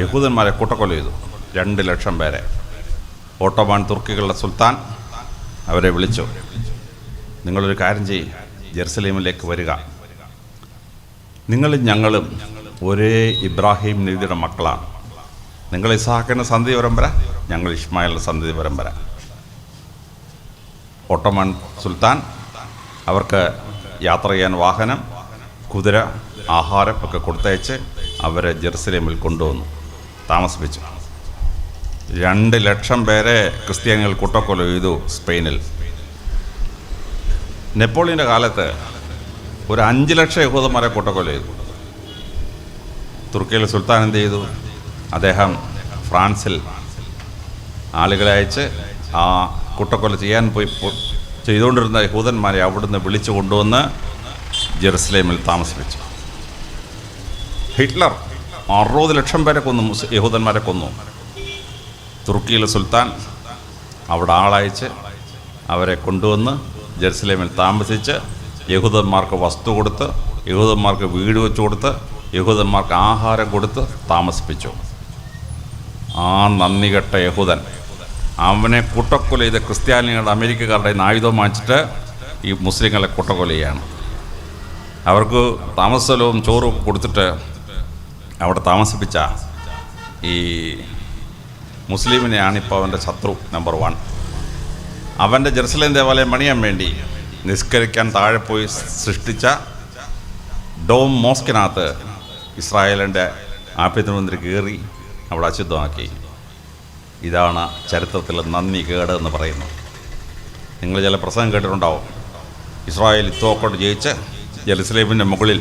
യഹൂദന്മാരെ കൂട്ടക്കൊല ചെയ്തു. 2 ലക്ഷം പേരെ. ഓട്ടോമാൻ തുർക്കികളുടെ സുൽത്താൻ അവരെ വിളിച്ചു, നിങ്ങളൊരു കാര്യം ചെയ്യും, ജെറുസലേമിലേക്ക് വരിക. നിങ്ങളും ഞങ്ങളും ഒരേ ഇബ്രാഹിം നബിയുടെ മക്കളാണ്. നിങ്ങൾ ഇസ്ഹാക്കിൻ്റെ സന്തതി പരമ്പര, ഞങ്ങൾ ഇസ്മായിലിൻ്റെ സന്തതി പരമ്പര. ഓട്ടോമാൻ സുൽത്താൻ അവർക്ക് യാത്ര ചെയ്യാൻ വാഹനം, കുതിര, ആഹാരം ഒക്കെ കൊടുത്തയച്ച് അവരെ ജെറുസലേമിൽ കൊണ്ടുവന്നു താമസിപ്പിച്ചു. 2 ലക്ഷം പേരെ ക്രിസ്ത്യാനികൾ കൂട്ടക്കൊല ചെയ്തു സ്പെയിനിൽ. നെപ്പോളിയൻ്റെ കാലത്ത് ഒരു 5 ലക്ഷം യഹൂദന്മാരെ കൂട്ടക്കൊല ചെയ്തു. തുർക്കിയിലെ സുൽത്താൻ എന്ത് ചെയ്തു? അദ്ദേഹം ഫ്രാൻസിൽ ആളുകളെ അയച്ച് ആ കൂട്ടക്കൊല ചെയ്യാൻ ചെയ്തുകൊണ്ടിരുന്ന യഹൂദന്മാരെ അവിടുന്ന് വിളിച്ചു കൊണ്ടുവന്ന് ജെറുസലേമിൽ താമസിപ്പിച്ചു. ഹിറ്റ്ലർ 60 ലക്ഷം പേരെ കൊന്നു, യഹൂദന്മാരെ കൊന്നു. തുർക്കിയിലെ സുൽത്താൻ അവിടെ ആളയച്ച് അവരെ കൊണ്ടുവന്ന് ജെറുസലേമിൽ താമസിച്ച് യഹൂദന്മാർക്ക് വസ്തു കൊടുത്ത്, യഹൂദന്മാർക്ക് വീട് വെച്ച് കൊടുത്ത്, യഹൂദന്മാർക്ക് ആഹാരം കൊടുത്ത് താമസിപ്പിച്ചു. ആ നന്ദികെട്ട യഹൂദൻ അവനെ കൂട്ടക്കൊല ചെയ്ത ക്രിസ്ത്യാനികളുടെ അമേരിക്കക്കാരുടെ ആയുധം വാങ്ങിച്ചിട്ട് ഈ മുസ്ലിങ്ങളെ കൂട്ടക്കൊല ചെയ്യാണ്. അവർക്ക് താമസസ്ഥലവും ചോറും കൊടുത്തിട്ട് അവിടെ താമസിപ്പിച്ച ഈ മുസ്ലിമിനെയാണ് ഇപ്പോൾ അവൻ്റെ ശത്രു നമ്പർ 1. അവൻ്റെ ജെറുസലേം ദേവാലയം പണിയാൻ വേണ്ടി നിസ്കരിക്കാൻ താഴെ പോയി സൃഷ്ടിച്ച ഡോം മോസ്കിനകത്ത് ഇസ്രായേലിൻ്റെ ആഭ്യന്തരമന്ത്രി കയറി അവിടെ അശുദ്ധമാക്കി. ഇതാണ് ചരിത്രത്തിൽ നന്ദി കേട് എന്ന് പറയുന്നത്. നിങ്ങൾ ചില പ്രസംഗം കേട്ടിട്ടുണ്ടാവും, ഇസ്രായേൽ ഇത്തോക്കോട്ട് ജയിച്ച് ജെറുസലേമിൻ്റെ മുകളിൽ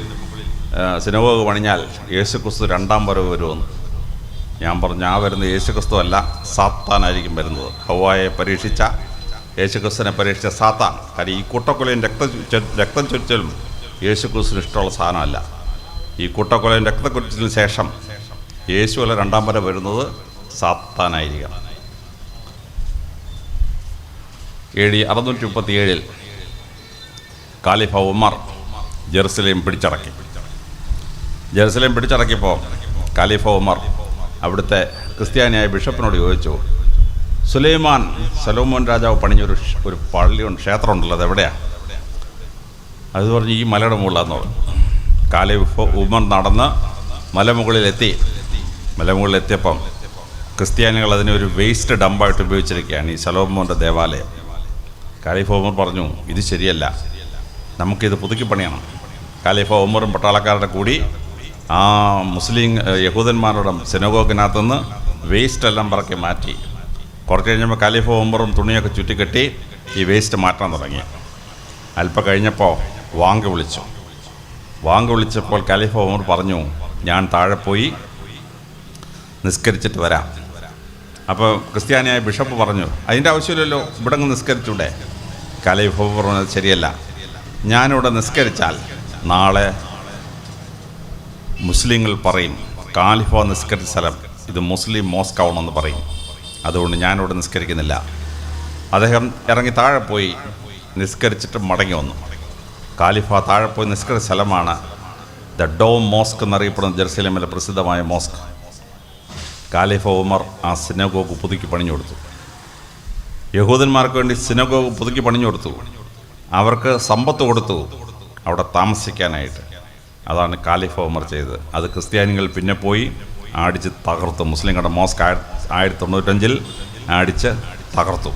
സിനഗോഗ് പണിഞ്ഞാൽ യേശുക്രിസ്തു 2ാം വരവ് വരുമെന്ന്. ഞാൻ പറഞ്ഞു, ആ വരുന്ന യേശുക്രിസ്തു അല്ല, സാത്താനായിരിക്കും വരുന്നത്. ഹവ്വായെ പരീക്ഷിച്ച യേശുക്രിസ്തുവിനെ പരീക്ഷിച്ച സാത്താൻ. കാര്യം ഈ കൂട്ടക്കൊലയും രക്തം ചൊരിച്ചലും യേശുക്രിസ്തുവിന് ഇഷ്ടമുള്ള സാധനമല്ല. ഈ കൂട്ടക്കൊലയും രക്തക്കൊരിച്ചലിന് ശേഷം യേശുവല്ല 2ാം വരവ് വരുന്നത് സാത്താനായിരിക്കണം. AD 637 ഖലീഫ ഉമർ ജെറുസലേം പിടിച്ചടക്കി. ജെറുസലേം പിടിച്ചടക്കിയപ്പോൾ ഖലീഫ ഉമർ അവിടുത്തെ ക്രിസ്ത്യാനിയായ ബിഷപ്പിനോട് ചോദിച്ചു, സലോമോൻ രാജാവ് പണിഞ്ഞൊരു പള്ളിയുണ്ട്, ക്ഷേത്രമുണ്ടല്ലോ, അതെവിടെയാണ്? അത് പറഞ്ഞ് ഈ മലയുടെ മുകളിലാന്ന് പറഞ്ഞു. ഖലീഫ ഉമർ നടന്ന് മലമുകളിലെത്തിയപ്പം ക്രിസ്ത്യാനികൾ അതിനെ ഒരു വേസ്റ്റ് ഡമ്പായിട്ട് ഉപയോഗിച്ചിരിക്കുകയാണ് ഈ സലോമോൻ്റെ ദേവാലയം. ഖലീഫ ഉമർ പറഞ്ഞു, ഇത് ശരിയല്ല, നമുക്കിത് പുതുക്കി പണിയണം. ഖലീഫ ഉമറും പട്ടാളക്കാരുടെ കൂടി ആ മുസ്ലിം യഹൂദന്മാരുടെ സിനഗോഗിനകത്തുനിന്ന് വേസ്റ്റെല്ലാം പറക്കി മാറ്റി. കുറച്ച് കഴിഞ്ഞപ്പോൾ ഖലീഫ ഉമറും തുണിയൊക്കെ ചുറ്റിക്കെട്ടി ഈ വേസ്റ്റ് മാറ്റാൻ തുടങ്ങി. അല്പം കഴിഞ്ഞപ്പോൾ വാങ്ക് വിളിച്ചപ്പോൾ ഖലീഫ ഉമർ പറഞ്ഞു, ഞാൻ താഴെ പോയി നിസ്കരിച്ചിട്ട് വരാം. അപ്പോൾ ക്രിസ്ത്യാനിയായ ബിഷപ്പ് പറഞ്ഞു, അതിൻ്റെ ആവശ്യമില്ലല്ലോ, ഇവിടെ അങ്ങ് നിസ്കരിച്ചൂടെ? ഖലീഫ പറഞ്ഞത് ശരിയല്ല, ഞാനിവിടെ നിസ്കരിച്ചാൽ നാളെ മുസ്ലിങ്ങൾ പറയും ഖലീഫ നിസ്കരിച്ച സ്ഥലം ഇത് മുസ്ലിം മോസ്ക് ആവണമെന്ന് പറയും. അതുകൊണ്ട് ഞാനിവിടെ നിസ്കരിക്കുന്നില്ല. അദ്ദേഹം ഇറങ്ങി താഴെ പോയി നിസ്കരിച്ചിട്ട് മടങ്ങി വന്നു. ഖലീഫ താഴെ പോയി നിസ്കരിച്ച സ്ഥലമാണ് ദ ഡോം മോസ്ക് എന്നറിയപ്പെടുന്ന ജെറുസലേമിലെ പ്രസിദ്ധമായ മോസ്ക്. ഖലീഫ ഉമർ ആ സിനഗോഗ് പുതുക്കി പണിഞ്ഞു കൊടുത്തു. യഹൂദന്മാർക്ക് വേണ്ടി സിനഗോഗ് പുതുക്കി പണിഞ്ഞു കൊടുത്തു. അവർക്ക് സമ്പത്ത് കൊടുത്തു അവിടെ താമസിക്കാനായിട്ട്. അതാണ് ഖലീഫ ഉമർ ചെയ്തത്. അത് ക്രിസ്ത്യാനികൾ പിന്നെ പോയി അടിച്ച് തകർത്തു. മുസ്ലിങ്ങളുടെ മോസ്ക് 1995 അടിച്ച് തകർത്തു.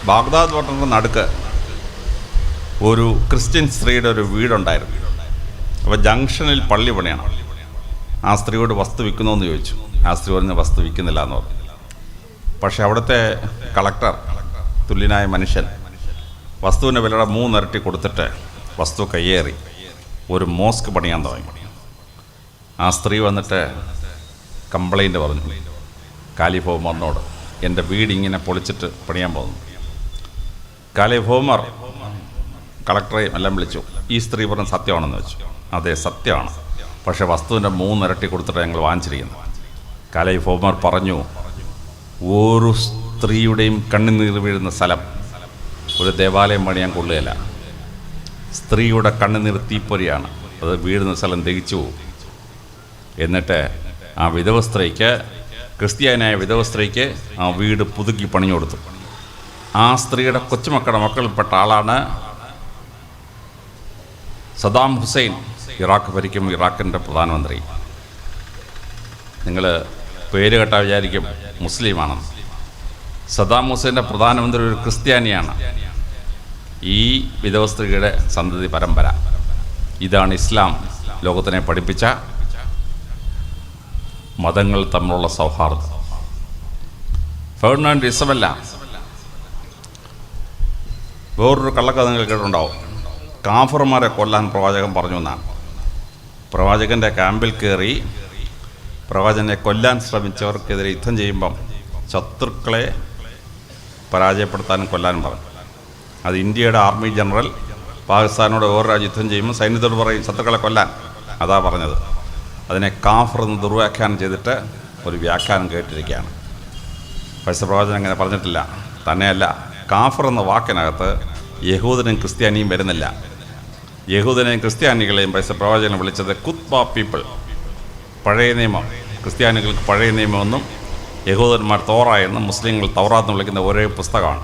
ബാഗ്ദാദ് പട്ടണത്തിന് നടുക്ക് ഒരു ക്രിസ്ത്യൻ സ്ത്രീയുടെ ഒരു വീടുണ്ടായിരുന്നു. അപ്പോൾ ജംഗ്ഷനിൽ പള്ളി പണിയണം. ആ സ്ത്രീയോട് വസ്തു വിൽക്കുന്നോന്ന് ചോദിച്ചു. ആ സ്ത്രീ പറഞ്ഞ് വസ്തു വിൽക്കുന്നില്ല എന്ന് പറഞ്ഞു. പക്ഷെ അവിടുത്തെ കളക്ടർ, തുല്യനായ മനുഷ്യൻ, വസ്തുവിൻ്റെ വിലയുടെ 3 ഇരട്ടി കൊടുത്തിട്ട് വസ്തു കയ്യേറി ഒരു മോസ്ക് പണിയാൻ തുടങ്ങി. ആ സ്ത്രീ വന്നിട്ട് കംപ്ലൈൻറ്റ് പറഞ്ഞു ഖലീഫ ഉമറിനോട്, എൻ്റെ വീട് ഇങ്ങനെ പൊളിച്ചിട്ട് പണിയാൻ പോകുന്നു. ഖലീഫ ഉമർ കളക്ടറെയും എല്ലാം വിളിച്ചു. ഈ സ്ത്രീ പറഞ്ഞ സത്യമാണെന്ന് വെച്ചു. അതെ, സത്യമാണ്, പക്ഷേ വസ്തുവിൻ്റെ 3 ഇരട്ടി കൊടുത്തിട്ട് ഞങ്ങൾ വാങ്ങിച്ചിരിക്കുന്നത്. ഖലീഫ ഉമർ പറഞ്ഞു, ഒരു സ്ത്രീയുടെയും കണ്ണുനീർ വീഴുന്ന സ്ഥലം ഒരു ദേവാലയം പണിയാൻ കൊള്ളുകയില്ല. സ്ത്രീയുടെ കണ്ണുനീർ തീപ്പൊരിയാണ്. അത് വീടുന്ന സ്ഥലം ദഹിച്ചു പോകും. എന്നിട്ട് ആ വിധവ സ്ത്രീക്ക്, ക്രിസ്ത്യാനിയായ വിധവ സ്ത്രീക്ക് ആ വീട് പുതുക്കി പണിഞ്ഞു കൊടുത്തു. ആ സ്ത്രീയുടെ കൊച്ചുമക്കളുടെ മക്കളിൽപ്പെട്ട ആളാണ് സദാം ഹുസൈൻ, ഇറാഖ് ഭരിക്കും ഇറാഖിൻ്റെ പ്രധാനമന്ത്രി. നിങ്ങൾ പേര് കേട്ടാൽ വിചാരിക്കും മുസ്ലിമാണെന്ന്. സദാം ഹുസൈൻ്റെ പ്രധാനമന്ത്രി ഒരു ക്രിസ്ത്യാനിയാണ്. ഈ വിധവ സ്ത്രീയുടെ സന്തതി പരമ്പര. ഇതാണ് ഇസ്ലാം ലോകത്തിനെ പഠിപ്പിച്ച മതങ്ങൾ തമ്മിലുള്ള സൗഹാർദ്ദം. ഫെർഡിനാൻഡ് ഇസബെല്ല വേറൊരു കള്ളക്കഥ നിങ്ങൾ കേട്ടിട്ടുണ്ടാവും. കാഫർമാരെ കൊല്ലാൻ പ്രവാചകൻ പറഞ്ഞു എന്നാണ്. പ്രവാചകൻ്റെ ക്യാമ്പിൽ കയറി പ്രവാചകനെ കൊല്ലാൻ ശ്രമിച്ചവർക്കെതിരെ യുദ്ധം ചെയ്യുമ്പം ശത്രുക്കളെ പരാജയപ്പെടുത്താനും കൊല്ലാനും പറഞ്ഞു. അത് ഇന്ത്യയുടെ ആർമി ജനറൽ പാകിസ്ഥാനോട് വേറെ രാജ്യം യുദ്ധം ചെയ്യുമ്പോൾ സൈന്യത്തോട് പറയും ശത്രുക്കളെ കൊല്ലാൻ. അതാ പറഞ്ഞത്. അതിനെ കാഫർ എന്ന് ദുർവ്യാഖ്യാനം ചെയ്തിട്ട് ഒരു വ്യാഖ്യാനം കേട്ടിരിക്കുകയാണ്. പരിശുദ്ധ പ്രവാചകൻ അങ്ങനെ പറഞ്ഞിട്ടില്ല. തന്നെയല്ല, കാഫർ എന്ന വാക്കിനകത്ത് യഹൂദനും ക്രിസ്ത്യാനിയും വരുന്നില്ല. യഹൂദനെയും ക്രിസ്ത്യാനികളെയും പരിശുദ്ധ പ്രവാചകനെ വിളിച്ചത് കുത്ബ പീപ്പിൾ, പഴയ നിയമം. ക്രിസ്ത്യാനികൾക്ക് പഴയ നിയമമെന്നും യഹൂദന്മാർ തോറ എന്നും മുസ്ലിങ്ങൾ തൗറാത്ത് എന്ന് വിളിക്കുന്ന ഒരേ പുസ്തകമാണ്.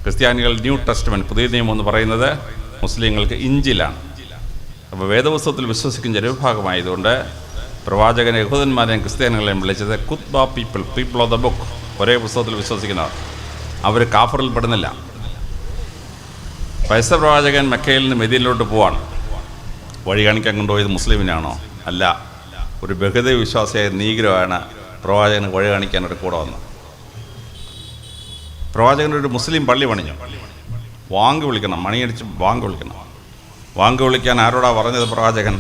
ക്രിസ്ത്യാനികൾ ന്യൂ ടെസ്റ്റ്മെൻറ്റ്, പുതിയ നിയമം എന്ന് പറയുന്നത് മുസ്ലിങ്ങൾക്ക് ഇഞ്ചിലാണ്. അപ്പോൾ വേദപുസ്തകത്തിൽ വിശ്വസിക്കുന്ന ജനവിഭാഗമായതുകൊണ്ട് പ്രവാചകൻ യഹൂദന്മാരെയും ക്രിസ്ത്യാനികളെയും വിളിച്ചത് കുത്ബ people, people of the book, ഒരേ പുസ്തകത്തിൽ വിശ്വസിക്കുന്നവർ. അവർ കാഫറിൽ പെടുന്നില്ല. പരിശുദ്ധ പ്രവാചകൻ മക്കയിൽ നിന്ന് മദീനയിലോട്ട് പോവാണ്. വഴി കാണിക്കാൻ കൊണ്ടുപോയത് മുസ്ലിമിനാണോ? അല്ല, ഒരു ബഹുദൈവ വിശ്വാസിയായ നീഗ്രമാണ് പ്രവാചകന് വഴി കാണിക്കാനൊരു കൂടെ വന്നത്. പ്രവാചകനൊരു മുസ്ലിം പള്ളി പണിഞ്ഞു. വാങ്ക് വിളിക്കണം, മണിയടിച്ച് വാങ്ക് വിളിക്കണം. വാങ്ക് വിളിക്കാൻ ആരോടാ പറഞ്ഞത് പ്രവാചകൻ?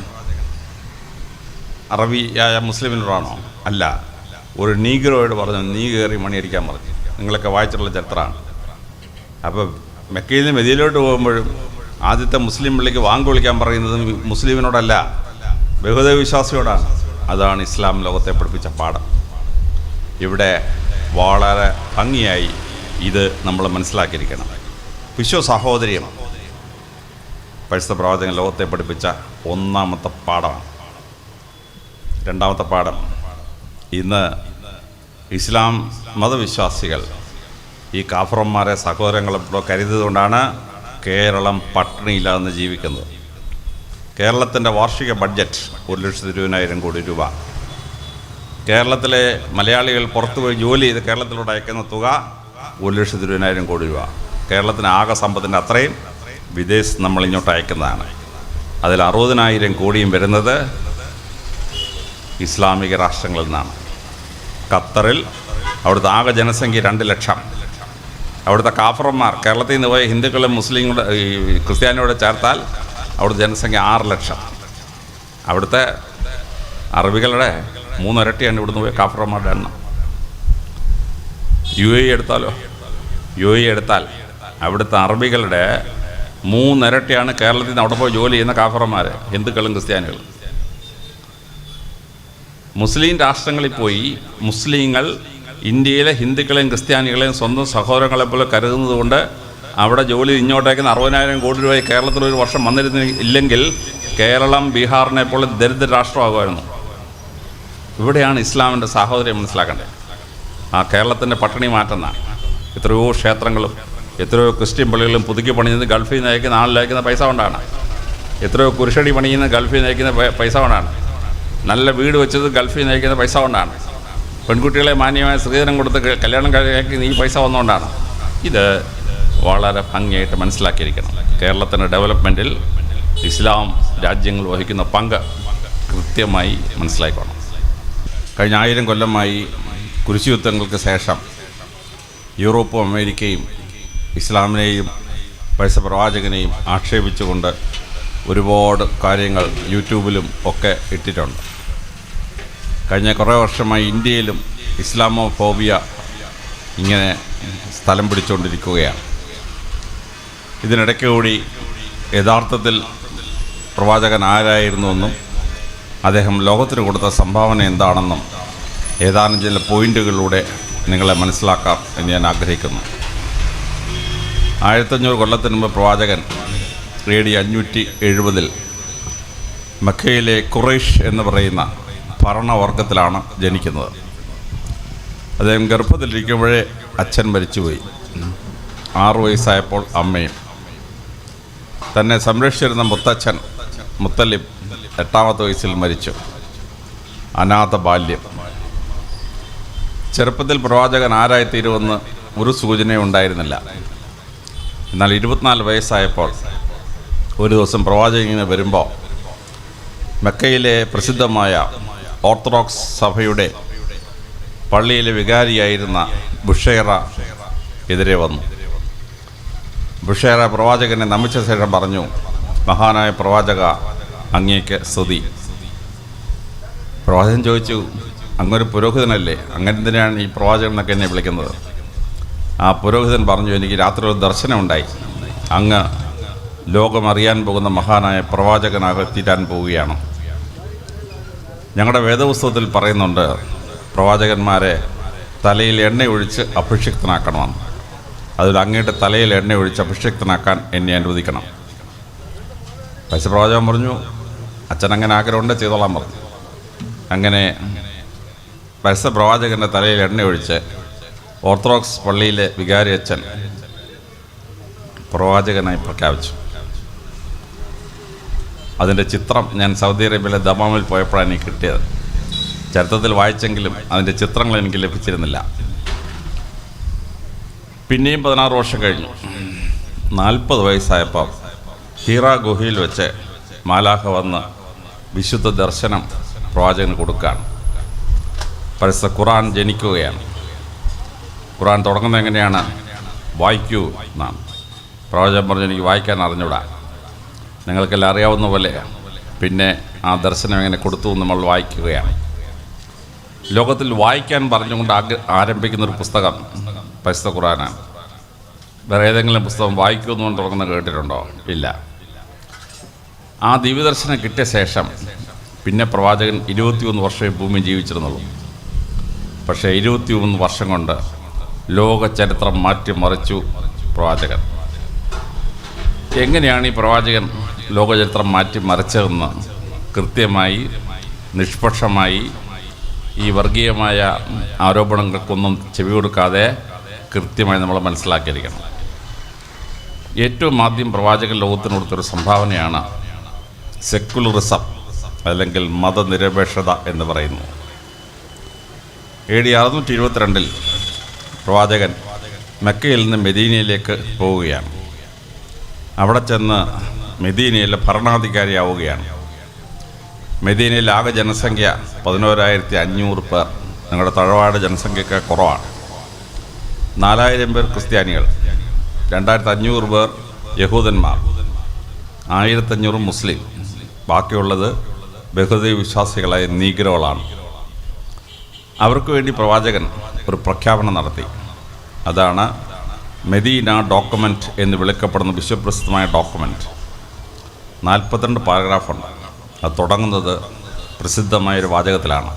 അറബിയായ മുസ്ലിമിനോടാണോ? അല്ല, ഒരു നീഗ്രോയോട് പറഞ്ഞു, നീ കയറി മണിയടിക്കാൻ പറഞ്ഞു. നിങ്ങളൊക്കെ വായിച്ചിട്ടുള്ള ചരിത്രമാണ്. അപ്പോൾ മെക്കയിൽ നിന്ന് മദീനയിലോട്ട് പോകുമ്പോഴും ആദ്യത്തെ മുസ്ലിം പള്ളിക്ക് വാങ്ക് വിളിക്കാൻ പറയുന്നത് മുസ്ലിമിനോടല്ല, ബഹുദൈവ വിശ്വാസിയോടാണ്. അതാണ് ഇസ്ലാം ലോകത്തെ പഠിപ്പിച്ച പാഠം. ഇവിടെ വളരെ ഭംഗിയായി ഇത് നമ്മൾ മനസ്സിലാക്കിയിരിക്കണം. വിശ്വ സാഹോദര്യം പരിശുദ്ധ പ്രവാചകൻ ലോകത്തെ പഠിപ്പിച്ച ഒന്നാമത്തെ പാഠമാണ്. രണ്ടാമത്തെ പാഠം, ഇന്ന് ഇസ്ലാം മതവിശ്വാസികൾ ഈ കാഫറന്മാരെ സഹോദരങ്ങളെ കരുതിയതുകൊണ്ടാണ് കേരളം പട്ടിണിയില്ലാതെ ജീവിക്കുന്നത്. കേരളത്തിൻ്റെ വാർഷിക ബഡ്ജറ്റ് 1,20,000 കോടി രൂപ. കേരളത്തിലെ മലയാളികൾ പുറത്തുപോയി ജോലി ചെയ്ത് കേരളത്തിലൂടെ അയക്കുന്ന തുക 1,20,000 കോടി രൂപ. കേരളത്തിന് ആകെ സമ്പത്തിൻ്റെ അത്രയും വിദേശത്ത് നമ്മൾ ഇങ്ങോട്ട് അയക്കുന്നതാണ്. അതിൽ 60,000 കോടിയും വരുന്നത് ഇസ്ലാമിക രാഷ്ട്രങ്ങളിൽ നിന്നാണ്. ഖത്തറിൽ അവിടുത്തെ ആകെ ജനസംഖ്യ 2 ലക്ഷം. അവിടുത്തെ കാഫറന്മാർ കേരളത്തിൽ നിന്ന് പോയ ഹിന്ദുക്കളും മുസ്ലിങ്ങളുടെ ക്രിസ്ത്യാനിയോട് ചേർത്താൽ അവിടുത്തെ ജനസംഖ്യ 6 ലക്ഷം. അവിടുത്തെ അറബികളുടെ 3 ഇരട്ടിയാണ് ഇവിടുന്ന് പോയ കാഫറന്മാരുടെ എണ്ണം. UAE എടുത്താലോ? UAE എടുത്താൽ അവിടുത്തെ അറബികളുടെ 3 ഇരട്ടിയാണ് കേരളത്തിൽ നിന്ന് അവിടെ പോയി ജോലി ചെയ്യുന്ന കാഫറന്മാർ, ഹിന്ദുക്കളും ക്രിസ്ത്യാനികളും. മുസ്ലിം രാഷ്ട്രങ്ങളിൽ പോയി മുസ്ലിങ്ങൾ ഇന്ത്യയിലെ ഹിന്ദുക്കളെയും ക്രിസ്ത്യാനികളെയും സ്വന്തം സഹോദരങ്ങളെ പോലെ കരുതുന്നത് കൊണ്ട് അവിടെ ജോലി ഇങ്ങോട്ടേക്കുന്ന 60,000 കോടി രൂപ കേരളത്തിലൊരു വർഷം വന്നിരുന്നില്ലെങ്കിൽ കേരളം ബീഹാറിനെ പോലെ ദരിദ്ര രാഷ്ട്രമാകുമായിരുന്നു. ഇവിടെയാണ് ഇസ്ലാമിൻ്റെ സാഹോദര്യം മനസ്സിലാക്കേണ്ടത്. ആ കേരളത്തിൻ്റെ പട്ടിണി മാറ്റുന്ന എത്രയോ ക്ഷേത്രങ്ങളും എത്രയോ ക്രിസ്ത്യൻ പള്ളികളും പുതുക്കി പണിയുന്നത് ഗൾഫിൽ നിന്ന് അയക്കുന്ന ആളിലയക്കുന്ന പൈസ കൊണ്ടാണ്. എത്രയോ കുരിശടി പണിയുന്നത് ഗൾഫിൽ നിന്ന് അയക്കുന്ന പൈസ കൊണ്ടാണ്. നല്ല വീട് വെച്ചത് ഗൾഫിൽ നിന്ന് അയക്കുന്ന പൈസ കൊണ്ടാണ്. പെൺകുട്ടികളെ മാന്യമായ സ്ത്രീധനം കൊടുത്ത് കല്യാണം കഴിക്കുന്ന ഈ പൈസ വന്നുകൊണ്ടാണ്. ഇത് വളരെ ഭംഗിയായിട്ട് മനസ്സിലാക്കിയിരിക്കണം. കേരളത്തിൻ്റെ ഡെവലപ്മെൻറ്റിൽ ഇസ്ലാം രാജ്യങ്ങൾ വഹിക്കുന്ന പങ്ക് കൃത്യമായി മനസ്സിലാക്കണം. കഴിഞ്ഞ 1000 കൊല്ലമായി കുരിശുയുദ്ധങ്ങൾക്ക് ശേഷം യൂറോപ്പും അമേരിക്കയും ഇസ്ലാമിനെയും പരിശുദ്ധ പ്രവാചകനെയും ആക്ഷേപിച്ചുകൊണ്ട് ഒരുപാട് കാര്യങ്ങൾ യൂട്യൂബിലും ഒക്കെ ഇട്ടിട്ടുണ്ട്. കഴിഞ്ഞ കുറേ വർഷമായി ഇന്ത്യയിലും ഇസ്ലാമോഫോബിയ ഇങ്ങനെ സ്ഥലം പിടിച്ചുകൊണ്ടിരിക്കുകയാണ്. ഇതിനിടയ്ക്ക് കൂടി യഥാർത്ഥത്തിൽ പ്രവാചകൻ ആരായിരുന്നുവെന്നും അദ്ദേഹം ലോകത്തിന് കൊടുത്ത സംഭാവന എന്താണെന്നും ഏതാനും ചില പോയിന്റുകളിലൂടെ നിങ്ങളെ മനസ്സിലാക്കാം എന്ന് ഞാൻ ആഗ്രഹിക്കുന്നു. 1500 കൊല്ലത്തിന് മുമ്പ് പ്രവാചകൻ AD 570 മക്കയിലെ ഖുറൈഷ് എന്ന് പറയുന്ന ഭരണവർഗത്തിലാണ് ജനിക്കുന്നത്. അദ്ദേഹം ഗർഭത്തിലിരിക്കുമ്പോഴേ അച്ഛൻ മരിച്ചുപോയി. 6 വയസ്സായപ്പോൾ അമ്മയും. തന്നെ സംരക്ഷിച്ചിരുന്ന മുത്തച്ഛൻ മുത്തലിബ് 8ാമത്തെ വയസ്സിൽ മരിച്ചു. അനാഥ ബാല്യം. ചെറുപ്പത്തിൽ പ്രവാചകൻ ആരായിത്തീരുമെന്ന് ഒരു സൂചനയും ഉണ്ടായിരുന്നില്ല. എന്നാൽ 24 വയസ്സായപ്പോൾ ഒരു ദിവസം പ്രവാചകൻ ഇങ്ങനെ വരുമ്പോൾ മക്കയിലെ പ്രസിദ്ധമായ ഓർത്തഡോക്സ് സഭയുടെ പള്ളിയിലെ വികാരിയായിരുന്ന ബുഷൈറ എതിരെ വന്നു. ബുഷൈറ പ്രവാചകനെ നമിച്ച ശേഷം പറഞ്ഞു, മഹാനായ പ്രവാചക, അങ്ങേക്ക് സ്തുതി. പ്രവാചകൻ ചോദിച്ചു, അങ്ങൊരു പുരോഹിതനല്ലേ, അങ്ങനെ എന്തിനാണ് ഈ പ്രവാചകൻ എന്നൊക്കെ എന്നെ വിളിക്കുന്നത്? ആ പുരോഹിതൻ പറഞ്ഞു, എനിക്ക് രാത്രി ഒരു ദർശനമുണ്ടായി, അങ്ങ് ലോകമറിയാൻ പോകുന്ന മഹാനായ പ്രവാചകനാകത്തീരാൻ പോവുകയാണ്. ഞങ്ങളുടെ വേദപുസ്തകത്തിൽ പറയുന്നുണ്ട്, പ്രവാചകന്മാരെ തലയിൽ എണ്ണ ഒഴിച്ച് അഭിഷിക്തനാക്കണമെന്ന്. അതിൽ അങ്ങയുടെ തലയിൽ എണ്ണ ഒഴിച്ച് അഭിഷിക്തനാക്കാൻ എന്നെ അനുവദിക്കണം. പ്രവാചകൻ പറഞ്ഞു, അച്ഛൻ അങ്ങനെ ആഗ്രഹമുണ്ട്, ചെയ്തോളാൻ പറഞ്ഞു. അങ്ങനെ പ്രവാചകൻ്റെ തലയിൽ എണ്ണ ഒഴിച്ച് ഓർത്തഡോക്സ് പള്ളിയിലെ വികാരി അച്ഛൻ പ്രവാചകനായി പ്രഖ്യാപിച്ചു. അതിൻ്റെ ചിത്രം ഞാൻ സൗദി അറേബ്യയിലെ ദമാമിൽ പോയപ്പോഴാണ് എനിക്ക് കിട്ടിയത്. ചരിത്രത്തിൽ വായിച്ചെങ്കിലും അതിൻ്റെ ചിത്രങ്ങൾ എനിക്ക് ലഭിച്ചിരുന്നില്ല. പിന്നെയും 16 വർഷം കഴിഞ്ഞു. 40 വയസ്സായപ്പോൾ ഹീറ ഗുഹയിൽ വെച്ച് മാലാഖ വന്ന് വിശുദ്ധ ദർശനം പ്രവാചകന് കൊടുക്കുകയാണ്. പരിശുദ്ധ ഖുർആൻ ജനിക്കുകയാണ്. ഖുർആൻ തുടങ്ങുന്നത് എങ്ങനെയാണ്? വായിക്കൂ എന്നാണ്. പ്രവാചകൻ പറഞ്ഞു, എനിക്ക് വായിക്കാൻ അറിഞ്ഞൂടാ. നിങ്ങൾക്കെല്ലാം അറിയാവുന്ന പോലെ പിന്നെ ആ ദർശനം എങ്ങനെ കൊടുത്തു നമ്മൾ വായിക്കുകയാണ്. ലോകത്തിൽ വായിക്കാൻ പറഞ്ഞുകൊണ്ട് ആരംഭിക്കുന്നൊരു പുസ്തകം പരിശുദ്ധ ഖുർആനാണ്. വേറെ ഏതെങ്കിലും പുസ്തകം വായിക്കുമെന്നുകൊണ്ട് തുടങ്ങുന്ന കേട്ടിട്ടുണ്ടോ? ഇല്ല. ആ ദിവ്യദർശനം കിട്ടിയ ശേഷം പിന്നെ പ്രവാചകൻ 21 വർഷമേ ഭൂമി ജീവിച്ചിരുന്നുള്ളൂ. പക്ഷേ 21 വർഷം കൊണ്ട് ലോക ചരിത്രം മാറ്റിമറിച്ചു പ്രവാചകൻ. എങ്ങനെയാണ് ഈ പ്രവാചകൻ ലോകചരിത്രം മാറ്റിമറിച്ചതെന്ന് കൃത്യമായി നിഷ്പക്ഷമായി ഈ വർഗീയമായ ആരോപണങ്ങൾക്കൊന്നും ചെവി കൊടുക്കാതെ കൃത്യമായി നമ്മൾ മനസ്സിലാക്കിയിരിക്കണം. ഏറ്റവും ആദ്യം പ്രവാചകൻ ലോകത്തിന് കൊടുത്തൊരു സംഭാവനയാണ് സെക്കുലറിസം, അല്ലെങ്കിൽ മതനിരപേക്ഷത എന്ന് പറയുന്നു. AD 622 പ്രവാചകൻ മക്കയിൽ നിന്ന് മെദീനയിലേക്ക് പോവുകയാണ്. അവിടെ ചെന്ന് മെദീനയിലെ ഭരണാധികാരിയാവുകയാണ്. മെദീനയിലെ ആകെ ജനസംഖ്യ 11,500 പേർ. നിങ്ങളുടെ തഴവാട് ജനസംഖ്യയൊക്കെ കുറവാണ്. 4,000 പേർ ക്രിസ്ത്യാനികൾ, 2,500 പേർ യഹൂദന്മാർ, 1,500 മുസ്ലിം, ബാക്കിയുള്ളത് ബഹുദൈവ വിശ്വാസികളായ നീഗ്രോകളാണ്. അവർക്ക് വേണ്ടി പ്രവാചകൻ ഒരു പ്രഖ്യാപനം നടത്തി. അതാണ് മെദീന ഡോക്യുമെൻ്റ് എന്ന് വിളിക്കപ്പെടുന്ന വിശ്വപ്രസിദ്ധമായ ഡോക്യുമെൻ്റ്. 42 പാരഗ്രാഫുണ്ട്. അത് തുടങ്ങുന്നത് പ്രസിദ്ധമായൊരു വാചകത്തിലാണ്.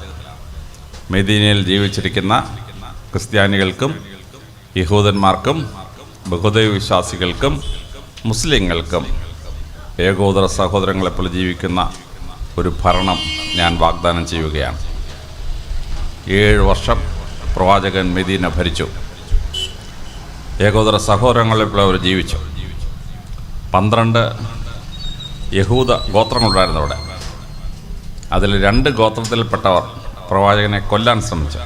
മെദീനയിൽ ജീവിച്ചിരിക്കുന്ന ക്രിസ്ത്യാനികൾക്കും യഹൂദന്മാർക്കും ബഹുദൈവ വിശ്വാസികൾക്കും മുസ്ലിങ്ങൾക്കും ഏകോദര സഹോദരങ്ങളെപ്പോലെ ജീവിക്കുന്ന ഒരു ഭരണം ഞാൻ വാഗ്ദാനം ചെയ്യുകയാണ്. 7 വർഷം പ്രവാചകൻ മെദീന ഭരിച്ചു. ഏകോദര സഹോദരങ്ങളെപ്പോലെ അവർ ജീവിച്ചു. 12 യഹൂദ ഗോത്രങ്ങളുണ്ടായിരുന്നു അവിടെ. അതിൽ 2 ഗോത്രത്തിൽപ്പെട്ടവർ പ്രവാചകനെ കൊല്ലാൻ ശ്രമിച്ചു.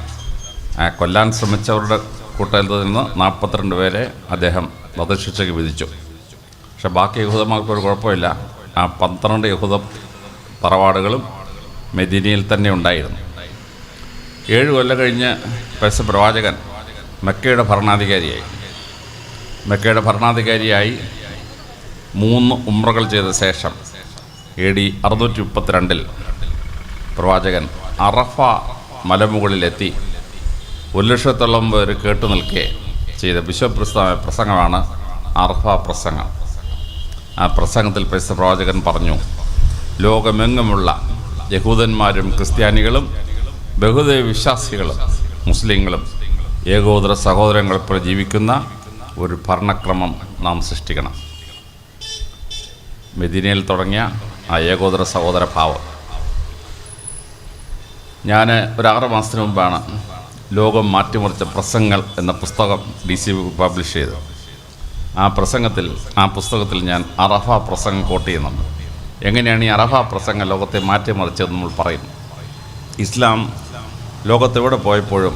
ആ കൊല്ലാൻ ശ്രമിച്ചവരുടെ കൂട്ടത്തിൽ നിന്ന് 42 പേരെ അദ്ദേഹം വധശിക്ഷയ്ക്ക് വിധിച്ചു. പക്ഷെ ബാക്കി യഹൂദന്മാർക്കൊരു കുഴപ്പമില്ല. ആ 12 യഹൂദ തറവാടുകളും മെദീനയിൽ തന്നെ ഉണ്ടായിരുന്നു. 7 കൊല്ലം കഴിഞ്ഞ് പ്രവാചകൻ മക്കയുടെ ഭരണാധികാരിയായി. മക്കയുടെ ഭരണാധികാരിയായി 3 ഉംറകൾ ചെയ്ത ശേഷം AD 632 പ്രവാചകൻ അറഫ മലമുകളിലെത്തി 1,00,000-ഓളം പേർ കേട്ടു നിൽക്കെ ചെയ്ത വിശ്വപ്രസിദ്ധമായ പ്രസംഗമാണ് അറഫ പ്രസംഗം. ആ പ്രസംഗത്തിൽ പ്രവാചകൻ പറഞ്ഞു, ലോകമെങ്ങുമുള്ള യഹൂദന്മാരും ക്രിസ്ത്യാനികളും ബഹുദൈവ വിശ്വാസികളും മുസ്ലിങ്ങളും ഏകോദര സഹോദരങ്ങളെപ്പോലെ ജീവിക്കുന്ന ഒരു ഭരണക്രമം നാം സൃഷ്ടിക്കണം. മെദീനയിൽ തുടങ്ങിയ ആ ഏകോദര സഹോദര ഭാവം. ഞാൻ ഒരു 6 മാസത്തിന് മുമ്പാണ് ലോകം മാറ്റിമറിച്ച പ്രസംഗങ്ങൾ എന്ന പുസ്തകം DC പബ്ലിഷ് ചെയ്തത്. ആ പുസ്തകത്തിൽ ഞാൻ അറഫ പ്രസംഗം കോട്ട് ചെയ്യുന്നുണ്ട്. എങ്ങനെയാണ് ഈ അറഫ പ്രസംഗം ലോകത്തെ മാറ്റിമറിച്ചതെന്ന് നമ്മൾ പറയുന്നു. ഇസ്ലാം ലോകത്തെവിടെ പോയപ്പോഴും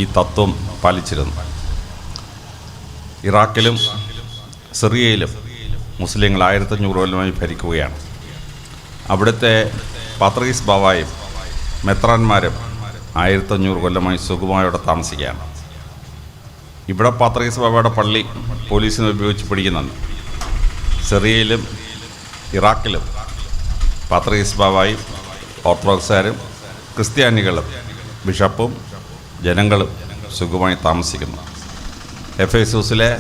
ഈ തത്വം പാലിച്ചിരുന്നു. ഇറാഖിലും സിറിയയിലും മുസ്ലിങ്ങൾ 1500 കൊല്ലമായി ഭരിക്കുകയാണ്. അവിടുത്തെ പാത്രീസ് ബാവായും മെത്രാന്മാരും 1500 കൊല്ലമായി സുഖമായോടെ താമസിക്കുകയാണ്. ഇവിടെ പാത്രീസ് ബാവയുടെ പള്ളി പോലീസിനെ ഉപയോഗിച്ച് പിടിക്കുന്നുണ്ട്. സിറിയയിലും ഇറാഖിലും പാത്രീസ് ബാവായും ഓർത്തഡോക്സുകാരും ക്രിസ്ത്യാനികളും ബിഷപ്പും ജനങ്ങളും സുഖമായി താമസിക്കുന്നു. എഫേസൂസിലെ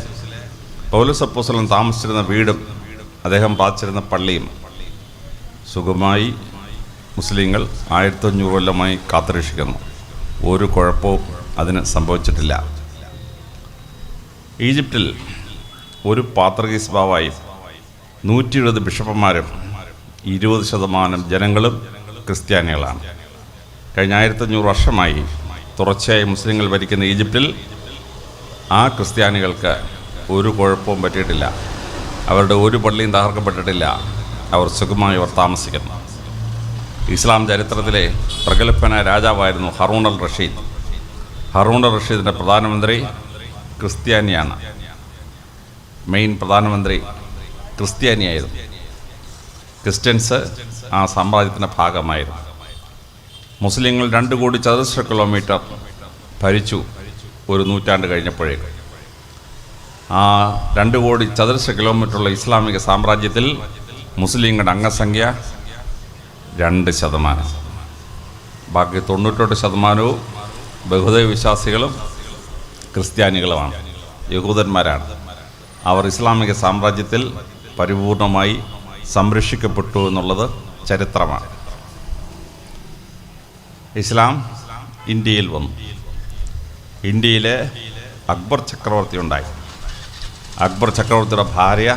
പൗലോസ് അപ്പോസ്തലൻ താമസിച്ചിരുന്ന വീടും അദ്ദേഹം പ്രാർത്ഥിച്ചിരുന്ന പള്ളിയും സുഖമായി മുസ്ലിങ്ങൾ 1500 കൊല്ലമായി കാത്തുരക്ഷിക്കുന്നു. ഒരു കുഴപ്പവും അതിന് സംഭവിച്ചിട്ടില്ല. ഈജിപ്തിൽ ഒരു പാത്രീസ് ബാവായും 120 ബിഷപ്പന്മാരും 20% ജനങ്ങളും ക്രിസ്ത്യാനികളാണ്. കഴിഞ്ഞ 1500 വർഷമായി തുടർച്ചയായി മുസ്ലിങ്ങൾ ഭരിക്കുന്ന ഈജിപ്തിൽ ആ ക്രിസ്ത്യാനികൾക്ക് ഒരു കുഴപ്പവും പറ്റിയിട്ടില്ല. അവരുടെ ഒരു പള്ളിയും തകർക്കപ്പെട്ടിട്ടില്ല. അവർ സുഖമായി താമസിക്കുന്നു. ഇസ്ലാം ചരിത്രത്തിലെ പ്രഗത്ഭനായ രാജാവായിരുന്നു Harun al Rasheed. Harun al റഷീദിൻ്റെ പ്രധാനമന്ത്രി ക്രിസ്ത്യാനിയാണ്. മെയിൻ പ്രധാനമന്ത്രി ക്രിസ്ത്യാനിയായിരുന്നു. ക്രിസ്ത്യൻസ് ആ സാമ്രാജ്യത്തിൻ്റെ ഭാഗമായിരുന്നു. മുസ്ലിങ്ങൾ 2 കോടി ചതുരശ്ര കിലോമീറ്റർ ഭരിച്ചു ഒരു നൂറ്റാണ്ട് കഴിഞ്ഞപ്പോഴേക്കും. ആ 2 കോടി ചതുരശ്ര കിലോമീറ്ററുള്ള ഇസ്ലാമിക സാമ്രാജ്യത്തിൽ മുസ്ലിങ്ങളുടെ അംഗസംഖ്യ 2%. ബാക്കി 98% ബഹുദൈവ വിശ്വാസികളും ക്രിസ്ത്യാനികളുമാണ്, യഹൂദന്മാരാണ്. അവർ ഇസ്ലാമിക സാമ്രാജ്യത്തിൽ പരിപൂർണമായി സംരക്ഷിക്കപ്പെട്ടു എന്നുള്ളത് ചരിത്രമാണ്. ഇസ്ലാം ഇന്ത്യയിൽ വന്നു. ഇന്ത്യയിൽ അക്ബർ ചക്രവർത്തി ഉണ്ടായി. അക്ബർ ചക്രവർത്തിയുടെ ഭാര്യ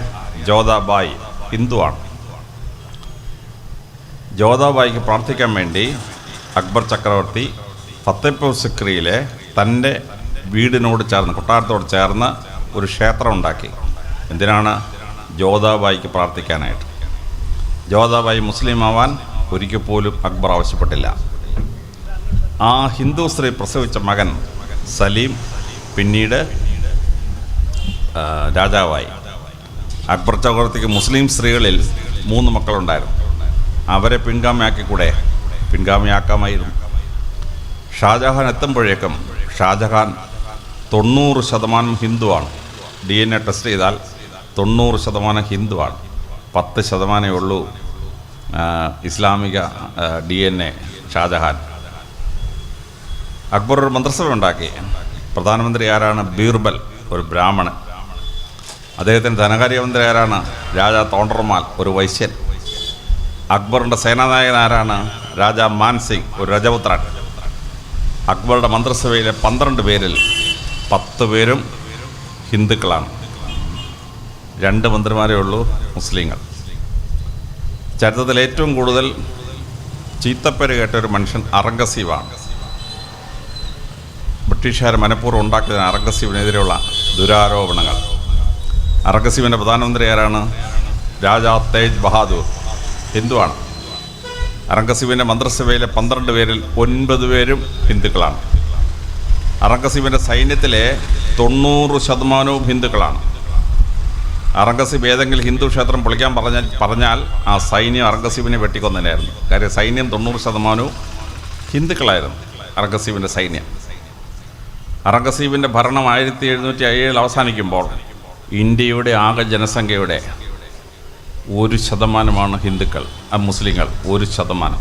ജോധാബായി ഹിന്ദുവാണ്. ജോധാബായിക്ക് പ്രാർത്ഥിക്കാൻ വേണ്ടി അക്ബർ ചക്രവർത്തി ഫത്തേപൂർ സിക്രിയിലെ തൻ്റെ വീടിനോട് ചേർന്ന്, കൊട്ടാരത്തോട് ചേർന്ന് ഒരു ക്ഷേത്രം ഉണ്ടാക്കി. എന്തിനാണ്? ജോധാബായിക്ക് പ്രാർത്ഥിക്കാനായിട്ട്. ജോധാബായി മുസ്ലിം ആവാൻ ഒരിക്കൽ പോലും അക്ബർ ആവശ്യപ്പെട്ടില്ല. ആ ഹിന്ദു സ്ത്രീ പ്രസവിച്ച മകൻ സലീം പിന്നീട് രാജാവായി. അക്ബർ ചക്രവർത്തിക്ക് മുസ്ലിം സ്ത്രീകളിൽ 3 മക്കളുണ്ടായിരുന്നു. അവരെ പിൻഗാമിയാക്കാമായിരുന്നു. ഷാജഹാൻ എത്തുമ്പോഴേക്കും ഷാജഹാൻ 90% ഹിന്ദുവാണ്. DNA ടെസ്റ്റ് ചെയ്താൽ 90% ഹിന്ദുവാണ്. 10% ഉള്ളൂ ഇസ്ലാമിക DNA ഷാജഹാൻ. അക്ബർ ഒരു മന്ത്രിസഭ ഉണ്ടാക്കി. പ്രധാനമന്ത്രി ആരാണ്? ബീർബൽ, ഒരു ബ്രാഹ്മണൻ. അദ്ദേഹത്തിൻ്റെ ധനകാര്യമന്ത്രി ആരാണ്? രാജാ തോണ്ടർമാൽ, ഒരു വൈശ്യൻ. അക്ബറിൻ്റെ സേനാനായകൻ ആരാണ്? രാജാ മാൻസിംഗ്, ഒരു രജപുത്രൻ. അക്ബറുടെ മന്ത്രിസഭയിലെ 12 പേരിൽ 10 പേരും ഹിന്ദുക്കളാണ്. 2 മന്ത്രിമാരേ ഉള്ളൂ മുസ്ലിങ്ങൾ. ചരിത്രത്തിൽ ഏറ്റവും കൂടുതൽ ചീത്തപ്പേര് കേട്ട ഒരു മനുഷ്യൻ ഔറംഗസീബാണ്. ബ്രിട്ടീഷുകാർ മനഃപൂർവ്വം ഉണ്ടാക്കിയതിന് ഔറംഗസീബിനെതിരെയുള്ള ദുരാരോപണങ്ങൾ. ഔറംഗസീബിൻ്റെ പ്രധാനമന്ത്രി ആരാണ്? രാജാ തേജ് ബഹാദൂർ, ഹിന്ദുവാണ്. ഔറംഗസീബിൻ്റെ മന്ത്രിസഭയിലെ 12 പേരിൽ 9 പേരും ഹിന്ദുക്കളാണ്. ഔറംഗസീബിൻ്റെ സൈന്യത്തിലെ 90% ഹിന്ദുക്കളാണ്. ഔറംഗസീബ് ഏതെങ്കിലും ഹിന്ദു ക്ഷേത്രം പൊളിക്കാൻ പറഞ്ഞാൽ ആ സൈന്യം ഔറംഗസീബിനെ വെട്ടിക്കൊന്നതിനായിരുന്നു. കാര്യം സൈന്യം 90% ഹിന്ദുക്കളായിരുന്നു. ഔറംഗസീബിൻ്റെ സൈന്യം. ഔറംഗസീബിൻ്റെ ഭരണം 1707 അവസാനിക്കുമ്പോൾ ഇന്ത്യയുടെ ആകെ ജനസംഖ്യയുടെ 1% ഹിന്ദുക്കൾ, മുസ്ലിങ്ങൾ. 1%.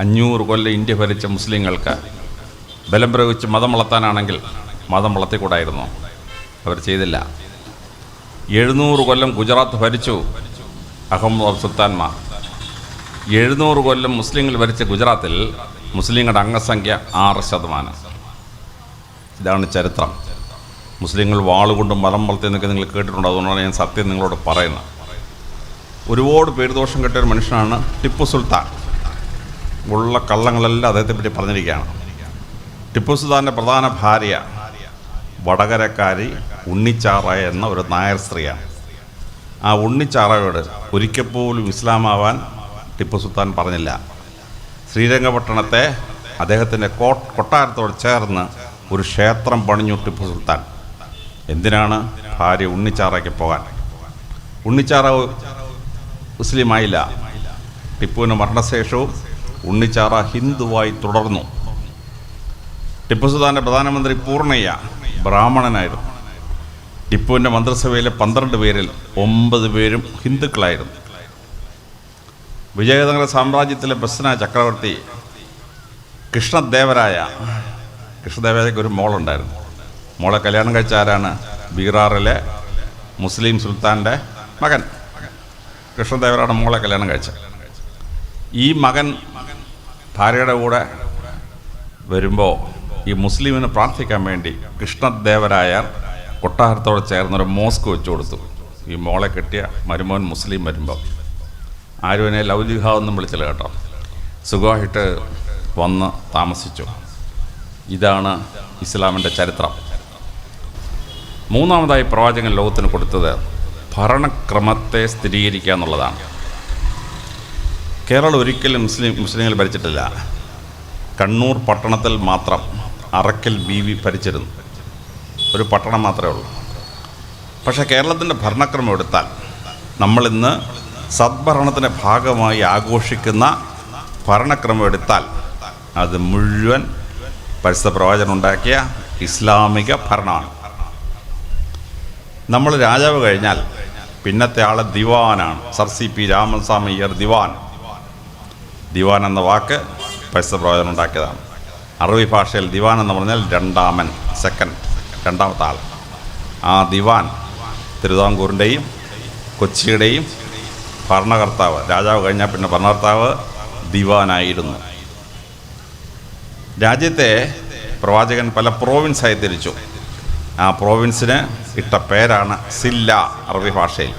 500 കൊല്ലം ഇന്ത്യ ഭരിച്ച മുസ്ലിങ്ങൾക്ക് ബലം പ്രയോഗിച്ച് മതം വളർത്താനാണെങ്കിൽ മതം വളർത്തിക്കൂടായിരുന്നു. അവർ ചെയ്തില്ല. 700 കൊല്ലം ഗുജറാത്ത് ഭരിച്ചു അഹമ്മദ് സുൽത്താൻമാർ. 700 കൊല്ലം മുസ്ലിങ്ങൾ ഭരിച്ച ഗുജറാത്തിൽ മുസ്ലിങ്ങളുടെ അംഗസംഖ്യ 6%. ഇതാണ് ചരിത്രം. മുസ്ലിങ്ങൾ വാളുകൊണ്ട് മതം വളർത്തി എന്നൊക്കെ നിങ്ങൾ കേട്ടിട്ടുണ്ട്. അതുകൊണ്ടാണ് ഞാൻ സത്യം നിങ്ങളോട് പറയുന്നത്. ഒരുപാട് പേരുദോഷം കിട്ടിയൊരു മനുഷ്യനാണ് ടിപ്പു സുൽത്താൻ. ഉള്ള കള്ളങ്ങളെല്ലാം അദ്ദേഹത്തെ പറ്റി പറഞ്ഞിരിക്കുകയാണ്. ടിപ്പു സുൽത്താൻ്റെ പ്രധാന ഭാര്യ വടകരക്കാരി ഉണ്ണിച്ചാറായ എന്ന ഒരു നായർ സ്ത്രീയാണ്. ആ ഉണ്ണിച്ചാറയോട് ഒരിക്കൽ പോലും ഇസ്ലാമാവാൻ ടിപ്പു സുൽത്താൻ പറഞ്ഞില്ല. ശ്രീരംഗപട്ടണത്തെ അദ്ദേഹത്തിൻ്റെ കൊട്ടാരത്തോട് ചേർന്ന് ഒരു ക്ഷേത്രം പണിഞ്ഞു ടിപ്പു സുൽത്താൻ. എന്തിനാണ്? ഭാര്യ ഉണ്ണിച്ചാറയ്ക്ക് പോകാൻ. ഉണ്ണിച്ചാറ മുസ്ലിമായില്ല. ടിപ്പുവിൻ്റെ മരണശേഷവും ഉണ്ണിച്ചാറ ഹിന്ദുവായി തുടർന്നു. ടിപ്പു സുൽത്താൻ്റെ പ്രധാനമന്ത്രി പൂർണ്ണയ്യ ബ്രാഹ്മണനായിരുന്നു. ടിപ്പുവിൻ്റെ മന്ത്രിസഭയിലെ 12 പേരിൽ 9 പേരും ഹിന്ദുക്കളായിരുന്നു. വിജയനഗര സാമ്രാജ്യത്തിലെ പ്രശ്ന ചക്രവർത്തി കൃഷ്ണദേവരായക്ക് ഒരു മോളുണ്ടായിരുന്നു. മോളെ കല്യാണം കഴിച്ച ആരാണ്? ബീഹാറിലെ മുസ്ലിം സുൽത്താൻ്റെ മകൻ കൃഷ്ണദേവരായ മോളെ കല്യാണം കഴിച്ചത്. ഈ മകൻ ഭാര്യയുടെ കൂടെ വരുമ്പോൾ ഈ മുസ്ലിമിന് പ്രാർത്ഥിക്കാൻ വേണ്ടി കൃഷ്ണദേവരായ കൊട്ടാരത്തോട് ചേർന്നൊരു മോസ്ക് വെച്ചു കൊടുത്തു. ഈ മോളെ കെട്ടിയ മരുമോൻ മുസ്ലിം വരുമ്പോൾ ആരും എന്നെ ലൗലിഹാവെന്നും വിളിച്ചില്ല കേട്ടോ. സുഖമായിട്ട് വന്ന് താമസിച്ചു. ഇതാണ് ഇസ്ലാമിൻ്റെ ചരിത്രം. മൂന്നാമതായി പ്രവാചകൻ ലോകത്തിന് കൊടുത്തത് ഭരണക്രമത്തെ സ്ഥിരീകരിക്കുക എന്നുള്ളതാണ്. കേരളം ഒരിക്കലും മുസ്ലിങ്ങൾ ഭരിച്ചിട്ടില്ല. കണ്ണൂർ പട്ടണത്തിൽ മാത്രം അറക്കൽ ബീവി ഭരിച്ചിരുന്നു. ഒരു പട്ടണം മാത്രമേ ഉള്ളൂ. പക്ഷേ കേരളത്തിൻ്റെ ഭരണക്രമം എടുത്താൽ നമ്മളിന്ന് സദ്ഭരണത്തിൻ്റെ ഭാഗമായി ആഘോഷിക്കുന്ന ഭരണക്രമം എടുത്താൽ അത് മുഴുവൻ പരിശുദ്ധ പ്രവാചകൻ ഉണ്ടാക്കിയ ഇസ്ലാമിക ഭരണമാണ്. നമ്മൾ രാജാവ് കഴിഞ്ഞാൽ പിന്നത്തെ ആൾ ദിവാനാണ്. സർ CP രാമസ്വാമിയർ ദിവാൻ എന്ന വാക്ക് പരിശുദ്ധ പ്രവാചകൻ ഉണ്ടാക്കിയതാണ്. അറബി ഭാഷയിൽ ദിവാൻ എന്ന് പറഞ്ഞാൽ രണ്ടാമത്തെ ആൾ. ആ ദിവാൻ തിരുവിതാംകൂറിൻ്റെയും കൊച്ചിയുടെയും ഭരണകർത്താവ്. രാജാവ് കഴിഞ്ഞാൽ പിന്നെ ഭരണകർത്താവ് ദിവാനായിരുന്നു. രാജ്യത്തെ പ്രവാചകൻ പല പ്രോവിൻസായി തിരിച്ചു. ആ പ്രോവിൻസിന് ഇട്ട പേരാണ് സില്ല അറബി ഭാഷയിൽ.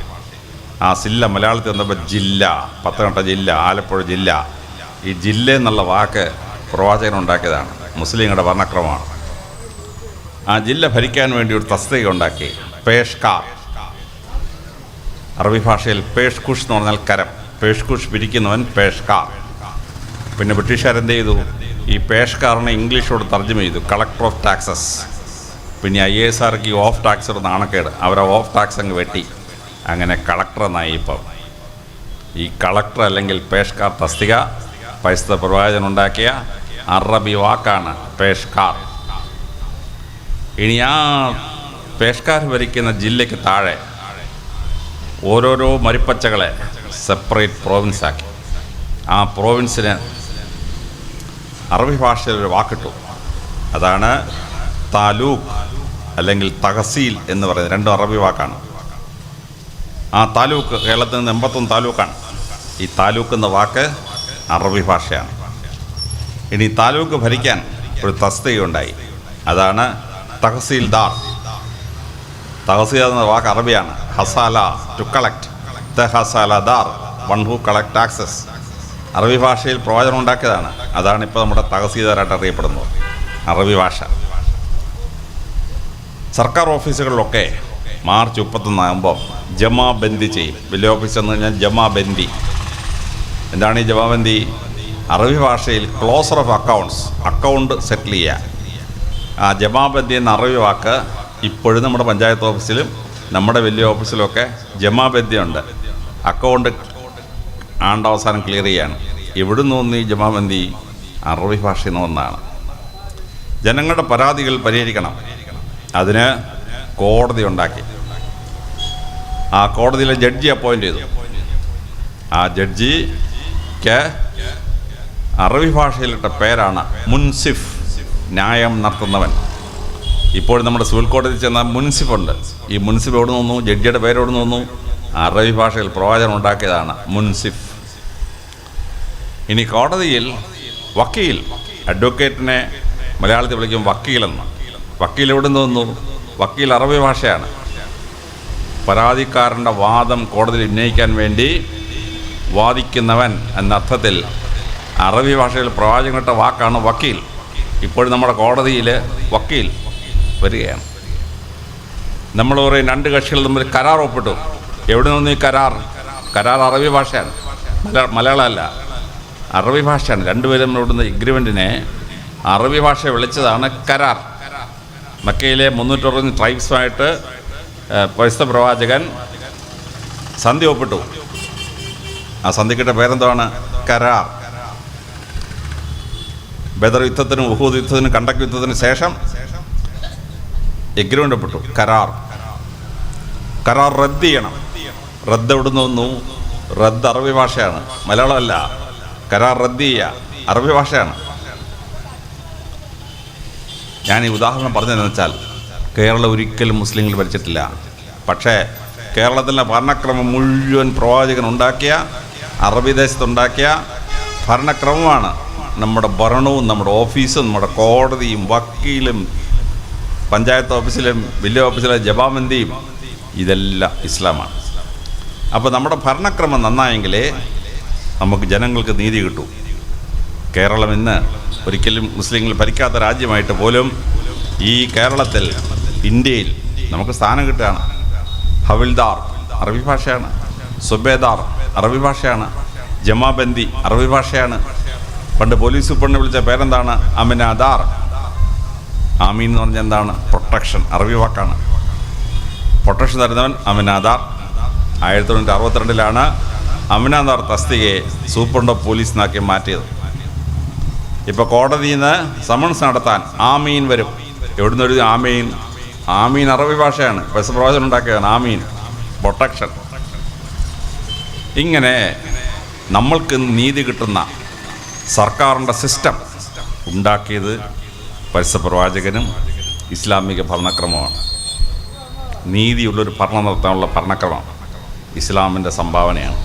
ആ സില്ല മലയാളത്തിൽ വന്നപ്പോൾ ജില്ല. പത്തനംതിട്ട ജില്ല, ആലപ്പുഴ ജില്ല. ഈ ജില്ല എന്നുള്ള വാക്ക് പ്രവാചകൻ ഉണ്ടാക്കിയതാണ്. മുസ്ലിങ്ങളുടെ ഭരണക്രമമാണ്. ആ ജില്ല ഭരിക്കാൻ വേണ്ടി ഒരു തസ്തിക ഉണ്ടാക്കി, പേഷ്കാർ. അറബി ഭാഷയിൽ പേഷ്കുഷ് എന്ന് പറഞ്ഞാൽ കരം. പേഷ്കുഷ് പിരിക്കുന്നവൻ പേഷ്കാർ. പിന്നെ ബ്രിട്ടീഷുകാരെന്ത് ചെയ്തു? ഈ പേഷ്കാറിനെ ഇംഗ്ലീഷോട് തർജ്ജമ ചെയ്തു, കളക്ടർ ഓഫ് ടാക്സസ്. പിന്നെ IASകാർക്ക് ഈ ഓഫ് ടാക്സ് ഒരു നാണക്കേട്. അവരെ ഓഫ് ടാക്സ് അങ്ങ് വെട്ടി. അങ്ങനെ കളക്ടർ എന്നായി. ഇപ്പം ഈ കളക്ടർ അല്ലെങ്കിൽ പേഷ്കാർ തസ്തിക പരിശുദ്ധ പ്രവാചകൻ ഉണ്ടാക്കിയ അറബി വാക്കാണ് പേഷ്കാർ. ഇനി ആ പേഷ്കാർ ഭരിക്കുന്ന ജില്ലയ്ക്ക് താഴെ ഓരോരോ മരിപ്പച്ചകളെ സെപ്പറേറ്റ് പ്രോവിൻസാക്കി. ആ പ്രോവിൻസിന് അറബി ഭാഷയിലൊരു വാക്കിട്ടു. അതാണ് താലൂക്ക് അല്ലെങ്കിൽ തഹസീൽ എന്ന് പറയുന്നത്. രണ്ടും അറബി വാക്കാണ്. ആ താലൂക്ക് കേരളത്തിൽ നിന്ന് 81 താലൂക്കാണ്. ഈ താലൂക്ക് എന്ന വാക്ക് അറബി ഭാഷയാണ്. ഇനി താലൂക്ക് ഭരിക്കാൻ ഒരു തസ്തികയുണ്ടായി. അതാണ് തഹസീൽദാർ. തഹസീൽ എന്ന വാക്ക് അറബിയാണ്. ഹസാല ടു കളക്ട്. ഹസാലദാർ വൺ ഹു കളക്ട് ടാക്സസ്. അറബി ഭാഷയിൽ പ്രവാചകൻ ഉണ്ടാക്കിയതാണ്. അതാണ് ഇപ്പോൾ നമ്മുടെ തഹസീൽദാരായിട്ട് അറിയപ്പെടുന്നത്, അറബി ഭാഷ. സർക്കാർ ഓഫീസുകളിലൊക്കെ മാർച്ച് 31 ജമാബന്ദി ചെയ്യും. വലിയ ഓഫീസ് എന്ന് കഴിഞ്ഞാൽ ജമാബന്ദി. എന്താണ് ഈ ജമാബന്ദി? അറബി ഭാഷയിൽ ക്ലോസർ ഓഫ് അക്കൗണ്ട് സെറ്റിൽ ചെയ്യുക. ആ ജമാബന്ദി എന്ന അറബി വാക്ക് ഇപ്പോഴും നമ്മുടെ പഞ്ചായത്ത് ഓഫീസിലും നമ്മുടെ വലിയ ഓഫീസിലുമൊക്കെ ജമാബന്ദി ഉണ്ട്. അക്കൗണ്ട് ആണ്ടവസാനം ക്ലിയർ ചെയ്യാണ്. എവിടുന്ന് വന്ന് ഈ ജമാബന്ദി? അറബി ഭാഷയിൽ നിന്ന് വന്നതാണ്. ജനങ്ങളുടെ പരാതികൾ പരിഹരിക്കണം. അതിന് കോടതി ഉണ്ടാക്കി. ആ കോടതിയിലെ ജഡ്ജി അപ്പോയിൻ്റ് ചെയ്തു. ആ ജഡ്ജിക്ക് അറബി ഭാഷയിലിട്ട പേരാണ് മുൻസിഫ്, ന്യായം നടത്തുന്നവൻ. ഇപ്പോൾ നമ്മുടെ സിവിൽ കോടതി ചെന്ന മുൻസിഫുണ്ട്. ഈ മുൻസിഫ് എവിടെ നിന്നു? ജഡ്ജിയുടെ പേര് എവിടെ നിന്നു? അറബി ഭാഷയിൽ പ്രവാചകൻ ഉണ്ടാക്കിയതാണ് മുൻസിഫ്. ഇനി കോടതിയിൽ വക്കീൽ, അഡ്വക്കേറ്റിനെ മലയാളത്തിൽ വിളിക്കും വക്കീലെന്ന്. വക്കീൽ എവിടെ നിന്ന് വന്നു? വക്കീൽ അറബി ഭാഷയാണ്. പരാതിക്കാരൻ്റെ വാദം കോടതിയിൽ ഉന്നയിക്കാൻ വേണ്ടി വാദിക്കുന്നവൻ എന്നർത്ഥത്തിൽ അറബി ഭാഷയിൽ പ്രവാചകനിട്ട വാക്കാണ് വക്കീൽ. ഇപ്പോഴും നമ്മുടെ കോടതിയിൽ വക്കീൽ വരികയാണ്. നമ്മൾ പറയും രണ്ട് കക്ഷികൾ തമ്മിൽ കരാർ ഒപ്പിട്ടു. എവിടെ നിന്ന് ഈ കരാർ? കരാർ അറബി ഭാഷയാണ്, മലയാളമല്ല, അറബി ഭാഷയാണ്. രണ്ടുപേരും ഇവിടുന്ന് എഗ്രിമെൻറ്റിനെ അറബി ഭാഷ വിളിച്ചതാണ് കരാർ. മക്കയിലെ 360 ട്രൈബ്സുമായിട്ട് പരിശുദ്ധ പ്രവാചകൻ സന്ധി ഒപ്പിട്ടു. ആ സന്ധിക്കിട്ട പേരെന്താണ്? കരാർ. ബദർ യുദ്ധത്തിനും ഉഹൂദ് യുദ്ധത്തിനും കണ്ടക് യുദ്ധത്തിനും ശേഷം എഗ്രിമെൻ്റ് ഒപ്പിട്ടു. കരാർ. കരാർ റദ്ദ് ചെയ്യണം. റദ്ദ് എവിടുന്ന് വന്നു? റദ്ദ് അറബി ഭാഷയാണ്, മലയാളമല്ല. കരാർ റദ്ദ് ചെയ്യുക അറബി ഭാഷയാണ്. ഞാൻ ഈ ഉദാഹരണം പറഞ്ഞതെന്ന് വെച്ചാൽ, കേരളം ഒരിക്കലും മുസ്ലിങ്ങൾ ഭരിച്ചിട്ടില്ല. പക്ഷേ കേരളത്തിലെ ഭരണക്രമം മുഴുവൻ പ്രവാചകൻ ഉണ്ടാക്കിയ, അറബി ദേശത്തുണ്ടാക്കിയ ഭരണക്രമമാണ്. നമ്മുടെ ഭരണവും നമ്മുടെ ഓഫീസും നമ്മുടെ കോടതിയും വക്കീലും പഞ്ചായത്ത് ഓഫീസിലും വില്ലേജ് ഓഫീസിലെ ജമാബന്ദിയും ഇതെല്ലാം ഇസ്ലാമാണ്. അപ്പോൾ നമ്മുടെ ഭരണക്രമം നന്നായെങ്കിലേ നമുക്ക് ജനങ്ങൾക്ക് നീതി കിട്ടൂ. കേരളം ഇന്ന് ഒരിക്കലും മുസ്ലിങ്ങൾ ഭരിക്കാത്ത രാജ്യമായിട്ട് പോലും ഈ കേരളത്തിൽ, ഇന്ത്യയിൽ നമുക്ക് സ്ഥാനം കിട്ടുകയാണ്. ഹവിൽദാർ അറബി ഭാഷയാണ്, സുബേദാർ അറബി ഭാഷയാണ്, ജമാബന്ദി അറബി ഭാഷയാണ്. പണ്ട് പോലീസ് സൂപ്രണ്ടിനെ വിളിച്ച പേരെന്താണ്? അമിനാദാർ. ആമീൻ എന്ന് പറഞ്ഞാൽ എന്താണ്? പ്രൊട്ടക്ഷൻ, അറബി വാക്കാണ്. പ്രൊട്ടക്ഷൻ തരുന്നവൻ അമിനാദാർ. 1962 അമിനാദാർ തസ്തികയെ സൂപ്രണ്ട് ഓഫ് പോലീസ് എന്നാക്കി മാറ്റിയത്. ഇപ്പോൾ കോടതിയിൽ നിന്ന് സമൻസ് നടത്താൻ ആമീൻ വരും. എവിടുന്ന് ഒരു ആമീൻ? ആമീൻ അറബി ഭാഷയാണ്, പ്രവാചകൻ ഉണ്ടാക്കിയതാണ് ആമീൻ, പ്രൊട്ടക്ഷൻ. ഇങ്ങനെ നമ്മൾക്ക് നീതി കിട്ടുന്ന സർക്കാരിൻ്റെ സിസ്റ്റം ഉണ്ടാക്കിയത് പരിശുദ്ധ പ്രവാചകനും ഇസ്ലാമിക ഭരണക്രമമാണ്. നീതിയുള്ളൊരു ഭരണം നടത്താനുള്ള ഭരണക്രമം ഇസ്ലാമിൻ്റെ സംഭാവനയാണ്.